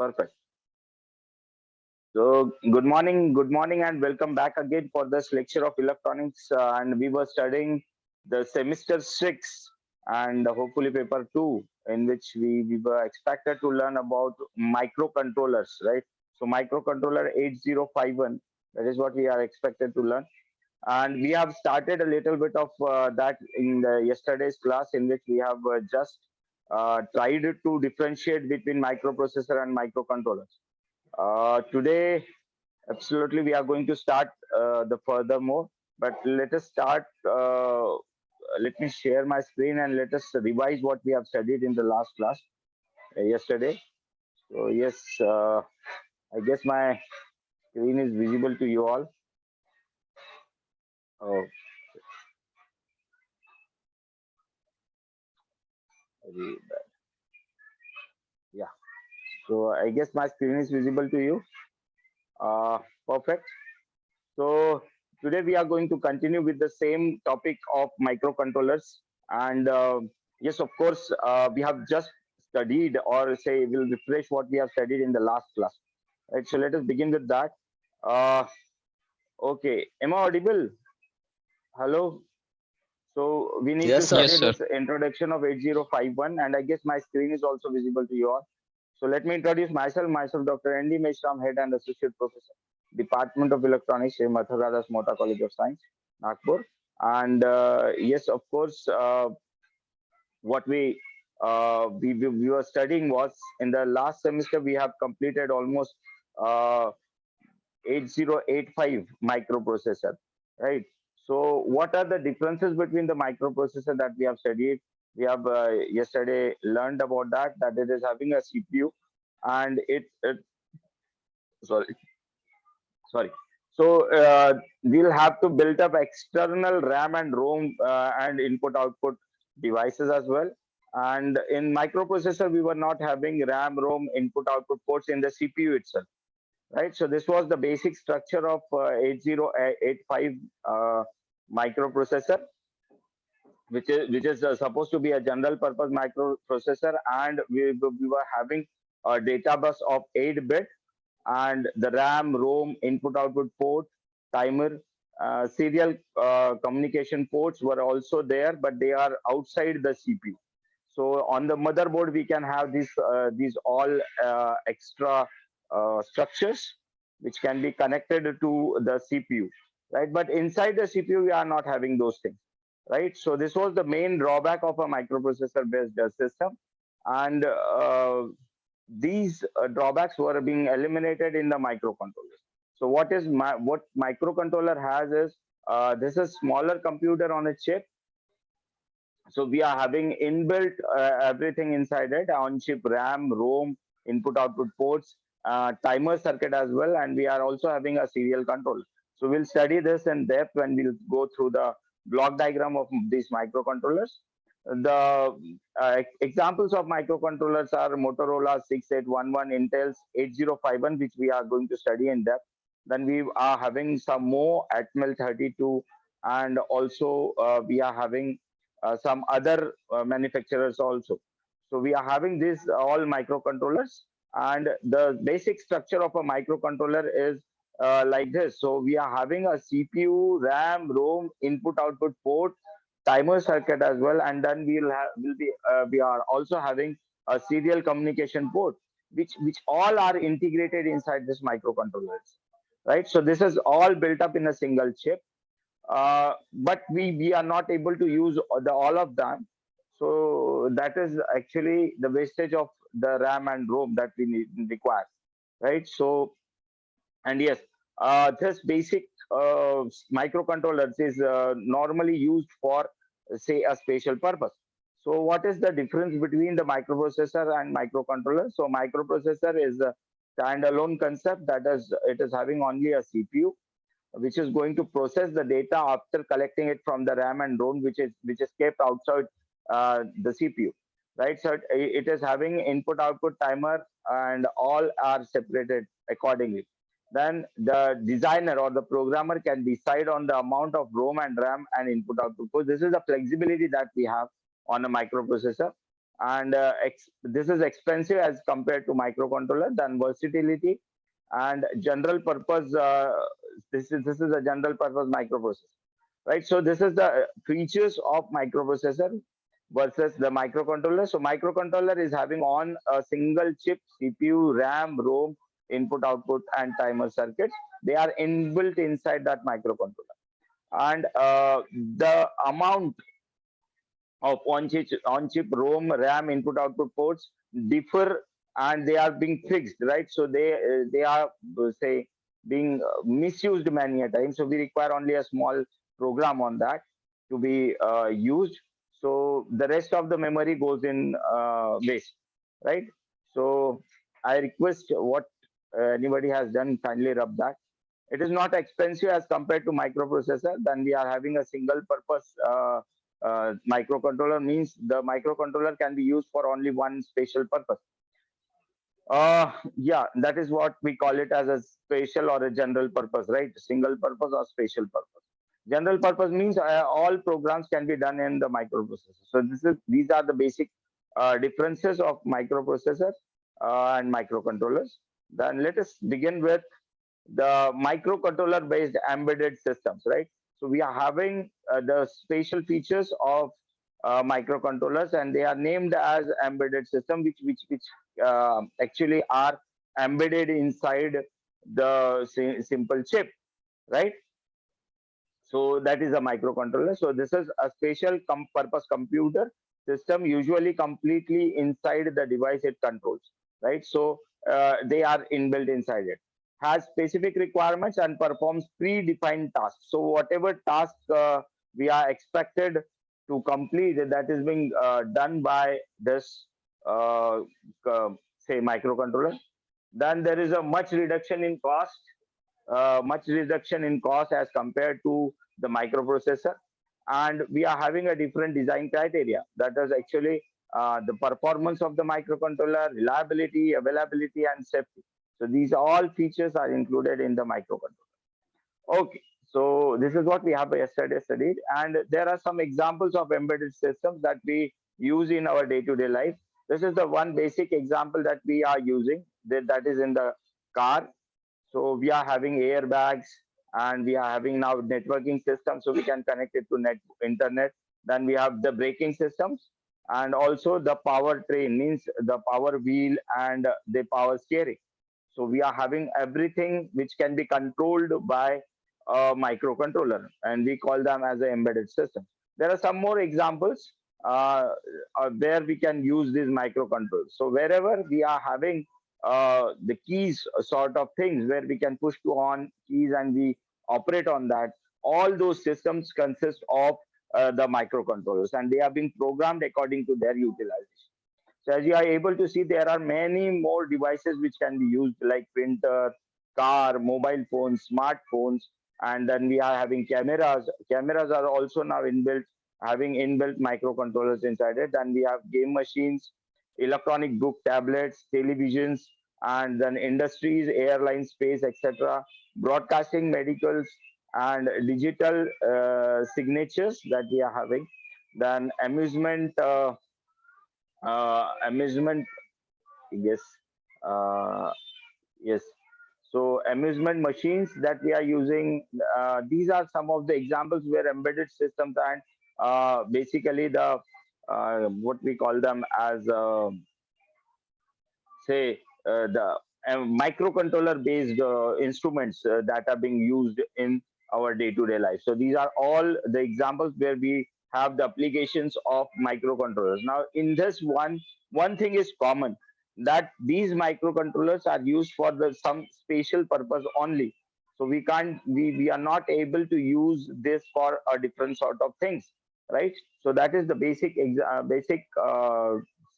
Perfect. So, good morning, and welcome back again for this lecture of electronics. And we were studying the semester six and hopefully paper two, in which we were expected to learn about microcontrollers, right? So, microcontroller 8051, that is what we are expected to learn. And we have started a little bit of that in the yesterday's class, in which we have just tried to differentiate between microprocessor and microcontrollers. Today, absolutely, we are going to start the furthermore, but let us start. Let me share my screen and let us revise what we have studied in the last class yesterday. So, yes, I guess my screen is visible to you all. Oh, yeah. So, I guess my screen is visible to you. Uh, Perfect. So today we are going to continue with the same topic of microcontrollers. And yes, of course, we have just studied, or say we'll refresh what we have studied in the last class. Right. So let us begin with that. Uh, okay. Am I audible? Hello. So we need to Yes, sir. study Yes, sir. this introduction of 8051, and I guess my screen is also visible to you all. So let me introduce myself, Dr. N.D. Meshram, Head and Associate Professor, Department of Electronics, Sri Mathura Mota College of Science, Nagpur. And yes, of course, what we were studying was in the last semester we have completed almost uh, 8085 microprocessor, right? So what are the differences between the microprocessor that we have studied? We have yesterday learned about that it is having a CPU, and it sorry sorry so we'll have to build up external RAM and ROM and input output devices as well. And in microprocessor we were not having RAM, ROM, input output ports in the CPU itself, right? So this was the basic structure of 8085 microprocessor, which is supposed to be a general purpose microprocessor, and we were having a data bus of 8-bit, and the RAM, ROM, input output port, timer, serial communication ports were also there, but they are outside the CPU. So on the motherboard we can have these all extra structures which can be connected to the CPU, right? But inside the CPU we are not having those things, right? So this was the main drawback of a microprocessor based system, and these drawbacks were being eliminated in the microcontroller. So what microcontroller has is this is smaller computer on a chip. So we are having inbuilt everything inside it, on chip RAM, ROM, input output ports, timer circuit as well, and we are also having a serial control. So we'll study this in depth when we'll go through the block diagram of these microcontrollers. The examples of microcontrollers are Motorola 6811, Intel's 8051, which we are going to study in depth. Then we are having some more Atmel 32, and also we are having some other manufacturers also. So we are having these all microcontrollers, and the basic structure of a microcontroller is like this. So we are having a CPU, RAM, ROM, input output port, timer circuit as well, and then we are also having a serial communication port, which all are integrated inside this microcontrollers, right? So this is all built up in a single chip, but we are not able to use all of them. So that is actually the wastage of the RAM and ROM that we require, right? So, and yes, this basic microcontrollers is normally used for, say, a special purpose. So what is the difference between the microprocessor and microcontroller? So microprocessor is a standalone concept, that is, it is having only a CPU which is going to process the data after collecting it from the RAM and ROM, which is kept outside the CPU, right? So it is having input output timer, and all are separated accordingly. Then the designer or the programmer can decide on the amount of ROM and RAM and input output. So this is the flexibility that we have on a microprocessor. and this is expensive as compared to microcontroller. Then versatility and general purpose. This is a general purpose microprocessor, right? So this is the features of microprocessor versus the microcontroller. So microcontroller is having on a single chip CPU, RAM, ROM, input, output, and timer circuits. They are inbuilt inside that microcontroller, and the amount of on chip ROM, RAM, input output ports differ, and they are being fixed, right? So they are say being misused many a time. So we require only a small program on that to be used. So the rest of the memory goes in waste, right? So I request what anybody has done, kindly rub that. It is not expensive as compared to microprocessor. Then we are having a single purpose microcontroller, means the microcontroller can be used for only one special purpose. Yeah, that is what we call it as a special or a general purpose, right? Single purpose or special purpose. General purpose means all programs can be done in the microprocessor. So these are the basic differences of microprocessor and microcontrollers. Then let us begin with the microcontroller based embedded systems, right? So we are having the spatial features of microcontrollers, and they are named as embedded system, which actually are embedded inside the simple chip, right? So that is a microcontroller. So this is a special purpose computer system, usually completely inside the device it controls, right? So they are inbuilt inside it. Has specific requirements and performs predefined tasks. So whatever task we are expected to complete, that is being done by this uh, say microcontroller. Then there is a much reduction in cost as compared to the microprocessor, and we are having a different design criteria, that is actually the performance of the microcontroller, reliability, availability, and safety. So these all features are included in the microcontroller. Okay, so this is what we have yesterday studied, and there are some examples of embedded systems that we use in our day-to-day life. This is the one basic example that we are using, that is in the car. So we are having airbags, and we are having now networking systems, so we can connect it to internet. Then we have the braking systems, and also the power train, means the power wheel and the power steering. So we are having everything which can be controlled by a microcontroller, and we call them as an embedded system. There are some more examples where we can use these microcontrollers. So wherever we are having the keys sort of things, where we can push to on keys and we operate on that, all those systems consist of the microcontrollers, and they are being programmed according to their utilization. So as you are able to see, there are many more devices which can be used, like printer, car, mobile phones, smartphones, and then we are having cameras. Cameras are also now inbuilt, having inbuilt microcontrollers inside it. Then we have game machines, electronic book tablets, televisions, and then industries, airline, space, etc., broadcasting, medicals, and digital signatures that we are having. Then amusement, yes, uh, yes. So amusement machines that we are using, these are some of the examples where embedded systems and basically the what we call them as say the microcontroller based instruments that are being used in our day-to-day life. So these are all the examples where we have the applications of microcontrollers. Now in this one thing is common, that these microcontrollers are used for the some special purpose only. So we are not able to use this for a different sort of things, right? So that is the basic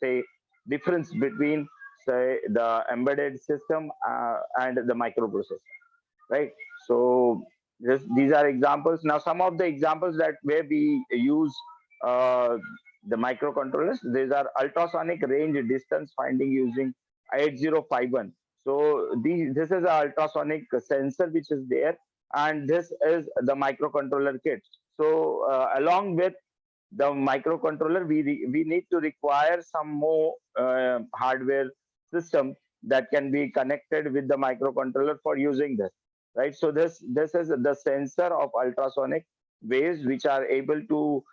say difference between say the embedded system and the microprocessor, right? So these are examples. Now some of the examples that where we use uh, the microcontrollers, these are ultrasonic range distance finding using 8051. So this is an ultrasonic sensor which is there, and this is the microcontroller kit. So along with the microcontroller, we need to require some more hardware system that can be connected with the microcontroller for using this, right? So this is the sensor of ultrasonic waves which are able to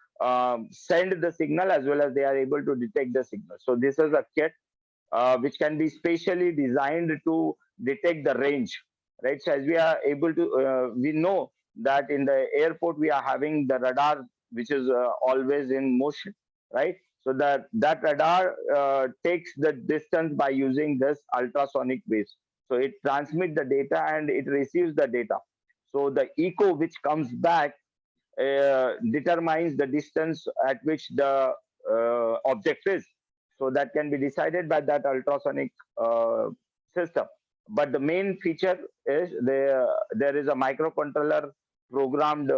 send the signal as well as they are able to detect the signal. So this is a kit which can be specially designed to detect the range, right? So as we are able to, we know that in the airport we are having the radar which is always in motion, right? So that radar takes the distance by using this ultrasonic waves. So it transmits the data and it receives the data. So the echo which comes back determines the distance at which the object is. So that can be decided by that ultrasonic system. But the main feature is there is a microcontroller programmed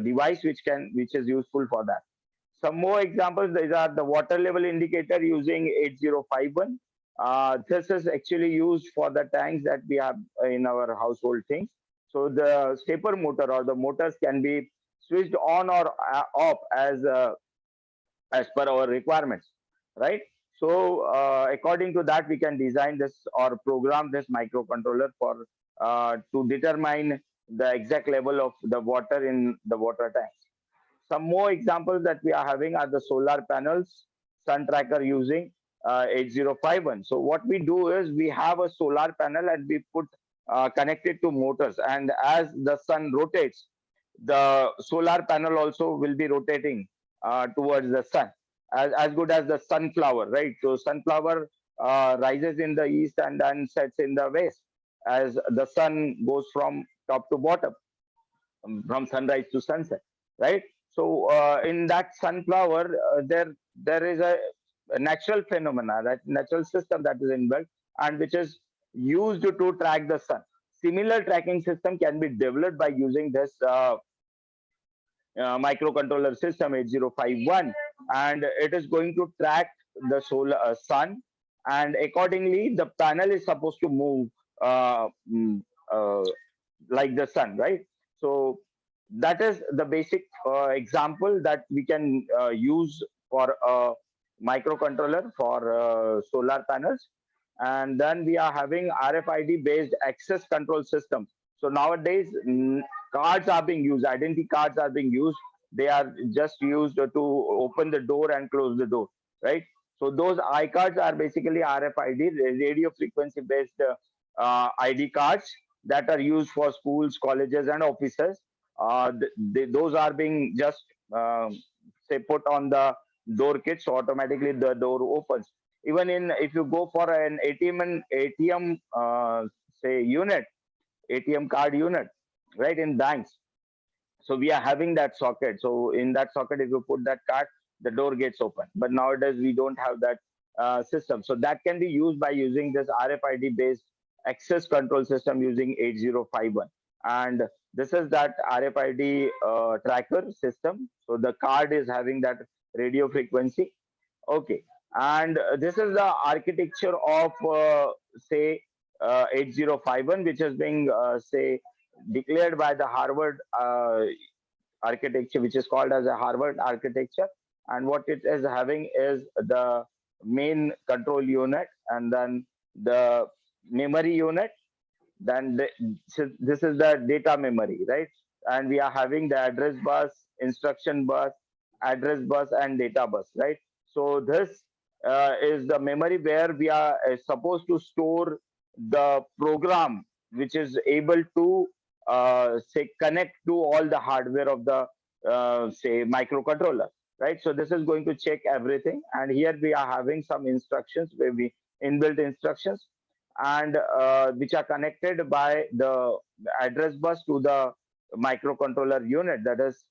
device which is useful for that. Some more examples, these are the water level indicator using 8051. This is actually used for the tanks that we have in our household things. So the stepper motor or the motors can be switched on or off as per our requirements, right? So according to that, we can design this or program this microcontroller for to determine the exact level of the water in the water tanks. Some more examples that we are having are the solar panels, sun tracker using 8051. So what we do is we have a solar panel and we put connected to motors, and as the sun rotates, the solar panel also will be rotating towards the sun, as good as the sunflower, right? So sunflower rises in the east and then sets in the west as the sun goes from top to bottom, from sunrise to sunset, right? So in that sunflower, there is a natural phenomena, that natural system that is inbuilt and which is used to track the sun. Similar tracking system can be developed by using this microcontroller system 8051, and it is going to track the solar sun, and accordingly the panel is supposed to move uh, mm, uh, like the sun, right? So that is the basic example that we can use for a microcontroller for solar panels. And then we are having RFID based access control systems. So nowadays cards are being used, identity cards are being used. They are just used to open the door and close the door, right? So those iCards are basically RFID, radio frequency based ID cards that are used for schools, colleges, and offices. Those are being just say put on the door kit, so automatically the door opens. Even in if you go for an ATM and ATM say unit, ATM card unit, right, in banks. So we are having that socket. So in that socket, if you put that card, the door gets open. But nowadays we don't have that system. So that can be used by using this RFID based access control system using 8051. And this is that RFID tracker system. So the card is having that radio frequency. Okay. And this is the architecture of say 8051, which is being say declared by the Harvard architecture, which is called as a Harvard architecture. And what it is having is the main control unit, and then the memory unit, then this is the data memory, right? And we are having the address bus, instruction bus, address bus, and data bus, right? So this is the memory where we are supposed to store the program which is able to say connect to all the hardware of the say microcontroller, right? So this is going to check everything, and here we are having some instructions where we inbuilt instructions, and which are connected by the address bus to the microcontroller unit that is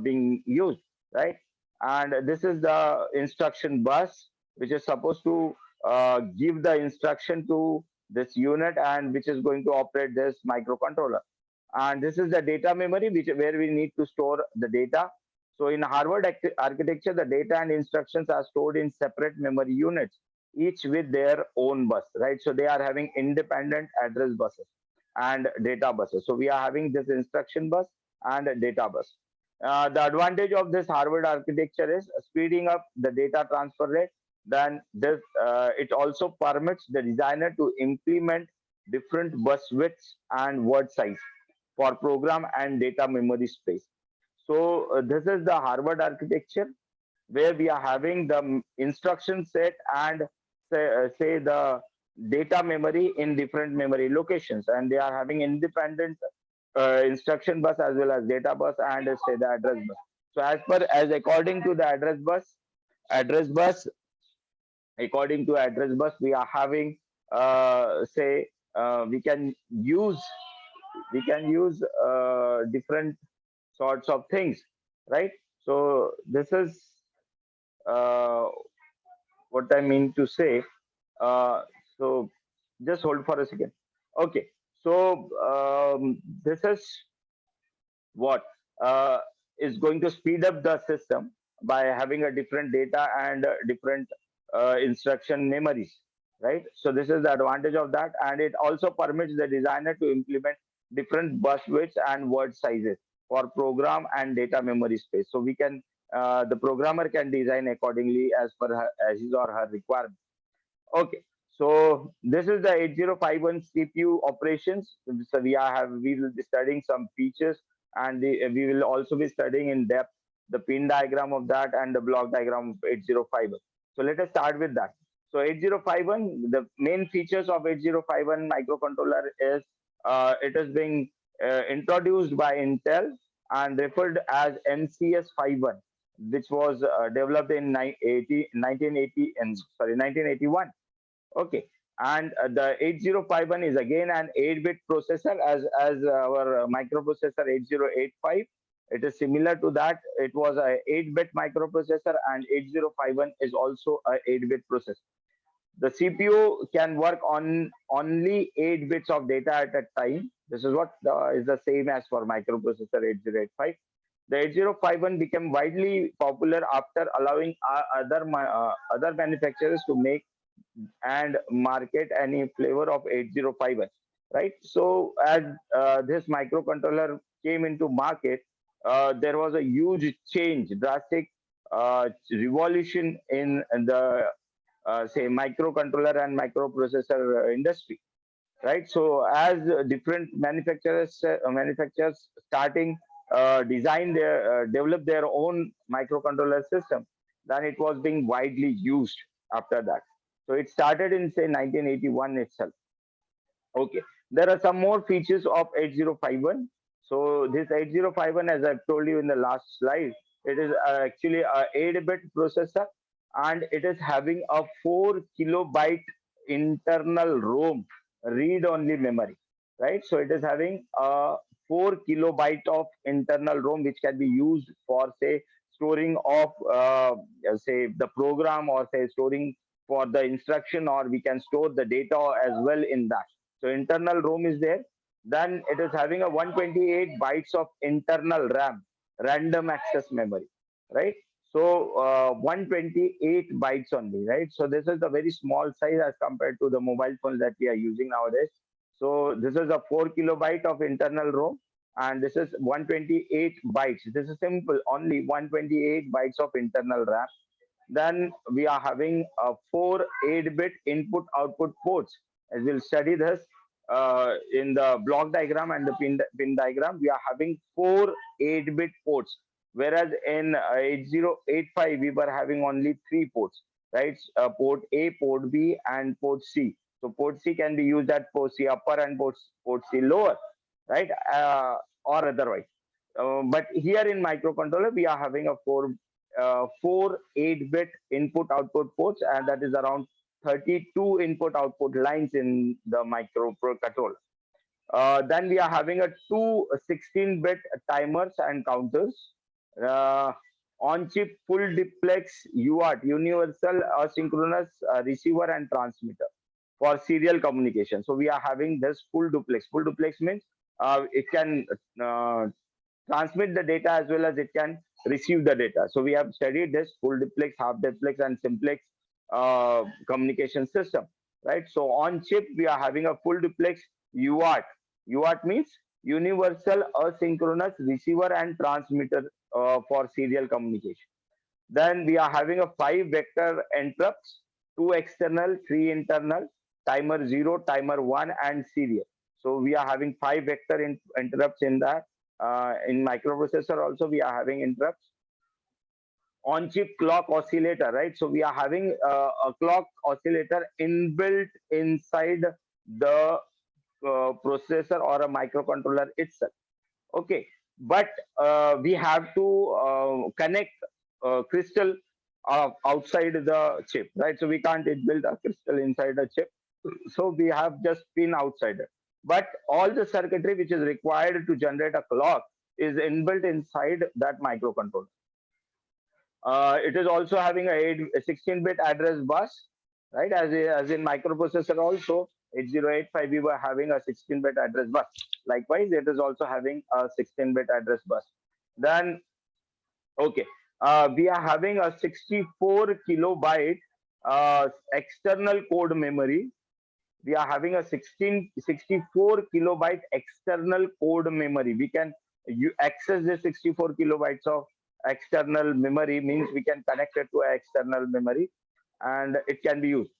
being used, right? And this is the instruction bus which is supposed to give the instruction to this unit and which is going to operate this microcontroller. And this is the data memory which where we need to store the data. So in Harvard architecture, the data and instructions are stored in separate memory units, each with their own bus, right? So they are having independent address buses and data buses. So we are having this instruction bus and a data bus. The advantage of this Harvard architecture is speeding up the data transfer rate. Then this it also permits the designer to implement different bus widths and word size for program and data memory space. So this is the Harvard architecture, where we are having the instruction set and say the data memory in different memory locations, and they are having independent instruction bus as well as data bus and say the address bus. So as according to the address bus, according to address bus, we are having say we can use different sorts of things, right? So this is uh, what I mean to say. Uh, so just hold for a second. Okay. So this is what uh, is going to speed up the system by having a different data and different instruction memories, right? So this is the advantage of that, and it also permits the designer to implement different bus widths and word sizes for program and data memory space. So we can the programmer can design accordingly as per as his or her requirement. Okay, so this is the 8051 CPU operations. So we will be studying some features, and we will also be studying in depth the pin diagram of that and the block diagram of 8051. So let us start with that. So 8051, the main features of 8051 microcontroller is it is being introduced by Intel and referred as MCS51, which was developed in 1980 and sorry 1981. Okay, and the 8051 is again an 8-bit processor as our microprocessor 8085. It is similar to that. It was a 8-bit microprocessor, and 8051 is also a 8-bit processor. The CPU can work on only 8 bits of data at a time. This is what is the same as for microprocessor 8085. The 8051 became widely popular after allowing other manufacturers to make and market any flavor of 8051, right? So as this microcontroller came into market, there was a huge change, drastic revolution in the say microcontroller and microprocessor industry, right? So as different manufacturers starting design their develop their own microcontroller system, then it was being widely used after that. So it started in say 1981 itself. Okay, there are some more features of 8051. So this 8051, as I've told you in the last slide, it is actually a 8-bit processor, and it is having a 4 kilobyte internal ROM read-only memory, right? So it is having a 4 kilobyte of internal ROM, which can be used for say storing of say the program, or say storing for the instruction, or we can store the data as well in that. So internal ROM is there. Then it is having a 128 bytes of internal RAM, random access memory, right? So 128 bytes only, right? So this is a very small size as compared to the mobile phones that we are using nowadays. So this is a 4 kilobyte of internal ROM, and this is 128 bytes. This is simple, only 128 bytes of internal RAM. Then we are having four 8-bit input output ports. As we'll study this in the block diagram and the pin diagram, we are having four 8-bit ports, whereas in 8085 we were having only three ports, right? Port A, port B, and port C. So port C can be used at port C upper and port C lower, right? Or otherwise. But here in microcontroller, we are having a four 8-bit input output ports, and that is around 32 input output lines in the microcontroller. Then we are having a two 16-bit timers and counters, uh, on chip full duplex UART, universal asynchronous receiver and transmitter for serial communication. So we are having this full duplex. Full duplex means it can uh, transmit the data as well as it can receive the data. So we have studied this full duplex, half duplex, and simplex communication system, right? So on chip, we are having a full duplex UART. UART means universal asynchronous receiver and transmitter for serial communication. Then we are having a 5 vector interrupts, 2 external, 3 internal, timer 0, timer 1, and serial. So we are having 5 vector interrupts in that. In microprocessor also we are having interrupts. On chip clock oscillator, right? So we are having a clock oscillator inbuilt inside the processor or a microcontroller itself. Okay, but we have to connect crystal outside the chip, right? So we can't build a crystal inside a chip. So we have just pin outside it. But all the circuitry which is required to generate a clock is inbuilt inside that microcontroller. It is also having a 16-bit address bus, right? As in microprocessor also, 8085 we were having a 16-bit address bus. Likewise, it is also having a 16-bit address bus. Then, okay, we are having a 64 kilobyte external code memory. We are having a 64 kilobyte external code memory. We can access the 64 kilobytes of external memory, means we can connect it to an external memory and it can be used.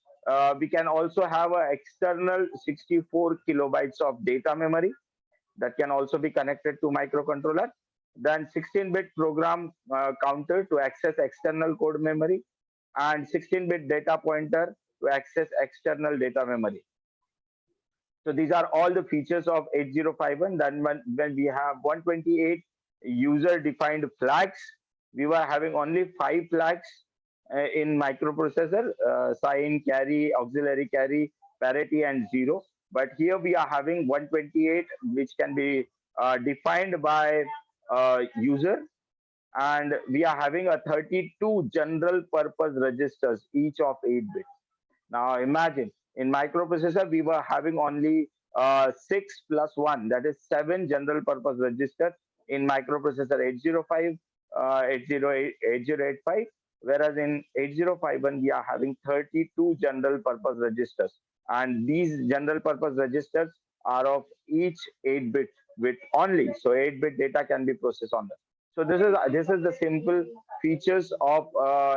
We can also have an external 64 kilobytes of data memory that can also be connected to microcontroller. Then 16-bit program counter to access external code memory, and 16-bit data pointer to access external data memory. So these are all the features of 8051. Then when we have 128 user-defined flags, we were having only 5 flags in microprocessor: sign, carry, auxiliary carry, parity, and 0. But here we are having 128, which can be defined by user, and we are having a 32 general purpose registers, each of 8 bits. Now imagine, in microprocessor we were having only 6 plus 1, that is 7 general purpose registers in microprocessor 805, 808, 8085, whereas in 8051 we are having 32 general purpose registers, and these general purpose registers are of each 8-bit bit only. So 8-bit data can be processed on them. So this is the simple features of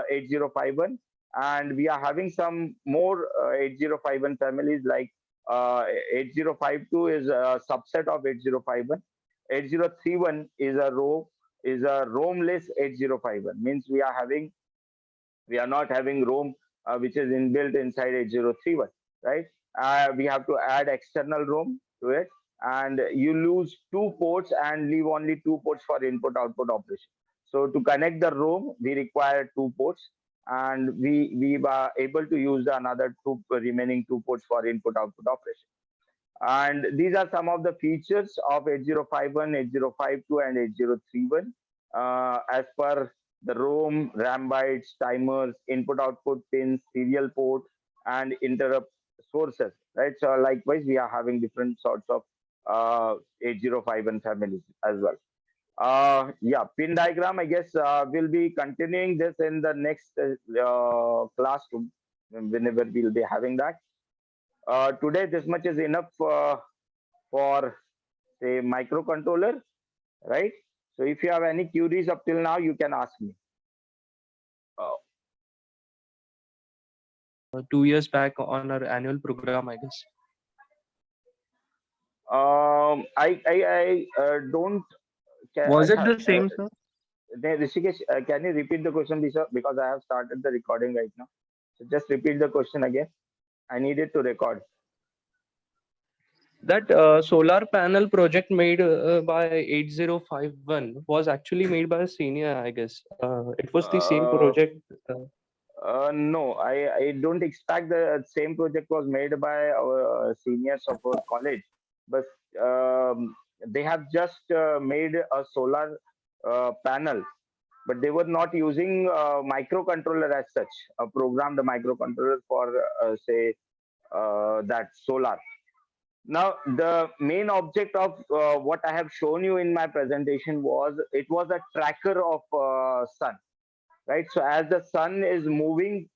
8051, and we are having some more 8051 families, like 8052 is a subset of 8051. 8031 is a ROMless 8051, means we are not having ROM which is inbuilt inside 8031, right? We have to add external ROM to it, and you lose 2 ports and leave only 2 ports for input output operation. So to connect the ROM, we require 2 ports, and we were able to use the another remaining 2 ports for input output operation. And these are some of the features of 8051, 8052, and 8031 as per the ROM, RAM bytes, timers, input output pins, serial port, and interrupt sources, right? So likewise, we are having different sorts of 8051 families as well. Yeah, pin diagram, I guess we'll be continuing this in the next classroom, whenever we'll be having that. Today, this much is enough for, say, microcontroller, right? So if you have any queries up till now, you can ask me. 2 years back on our annual program, I guess. I don't. Was it the same, sir? Rishikesh, can you repeat the question, because I have started the recording right now. So just repeat the question again. I needed to record. That solar panel project made by 8051 was actually made by a senior, I guess. It was the same project. No, I don't expect the same project was made by our seniors of our college, but they have just made a solar panel, but they were not using microcontroller as such, a programmed microcontroller for say that solar. Now the main object of what I have shown you in my presentation was, it was a tracker of sun, right? So as the sun is moving,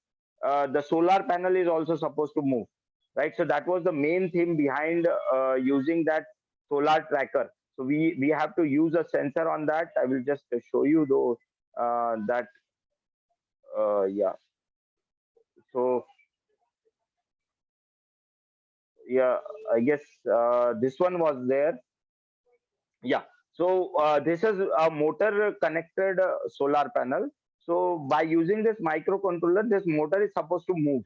the solar panel is also supposed to move, right? So that was the main theme behind using that solar tracker. So we have to use a sensor on that. I will just show you though that yeah. So yeah, I guess this one was there. Yeah. So this is a motor connected solar panel. So by using this microcontroller, this motor is supposed to move,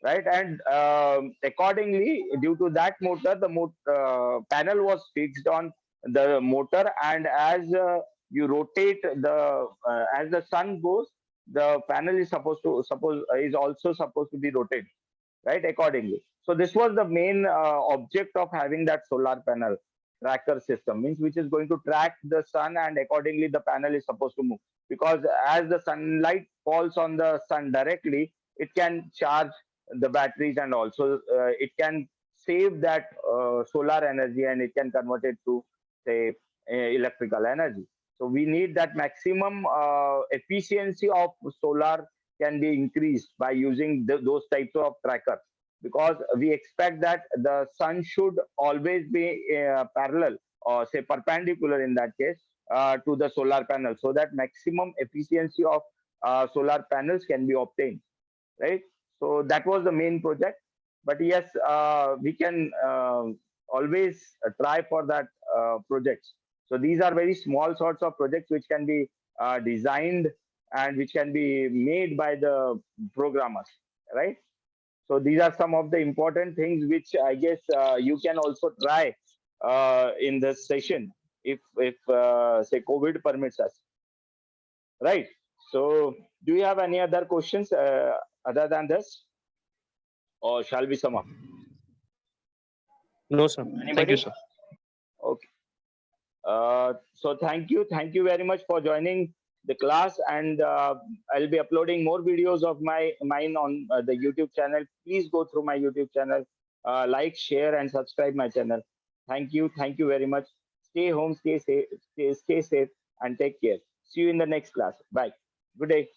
right? And accordingly, due to that motor, the panel was fixed on the motor, and as you rotate the as the sun goes, the panel is is also supposed to be rotated, right, accordingly. So this was the main object of having that solar panel tracker system, means which is going to track the sun, and accordingly the panel is supposed to move, because as the sunlight falls on the sun directly, it can charge the batteries, and also it can save that solar energy, and it can convert it to, say, electrical energy. So we need that maximum efficiency of solar can be increased by using those types of trackers, because we expect that the sun should always be parallel, or say perpendicular in that case, to the solar panel, so that maximum efficiency of solar panels can be obtained, right? So that was the main project. But yes, we can always try for that projects. So these are very small sorts of projects which can be designed and which can be made by the programmers, right? So these are some of the important things which I guess you can also try in this session, if say COVID permits us, right? So do you have any other questions other than this, or shall we sum up? No, sir. Thank you, Anybody? sir. Okay. So thank you very much for joining the class, and I'll be uploading more videos of mine on the YouTube channel. Please go through my YouTube channel, like, share, and subscribe my channel. Thank you very much. Stay home, stay safe, and take care. See you in the next class. Bye. Good day.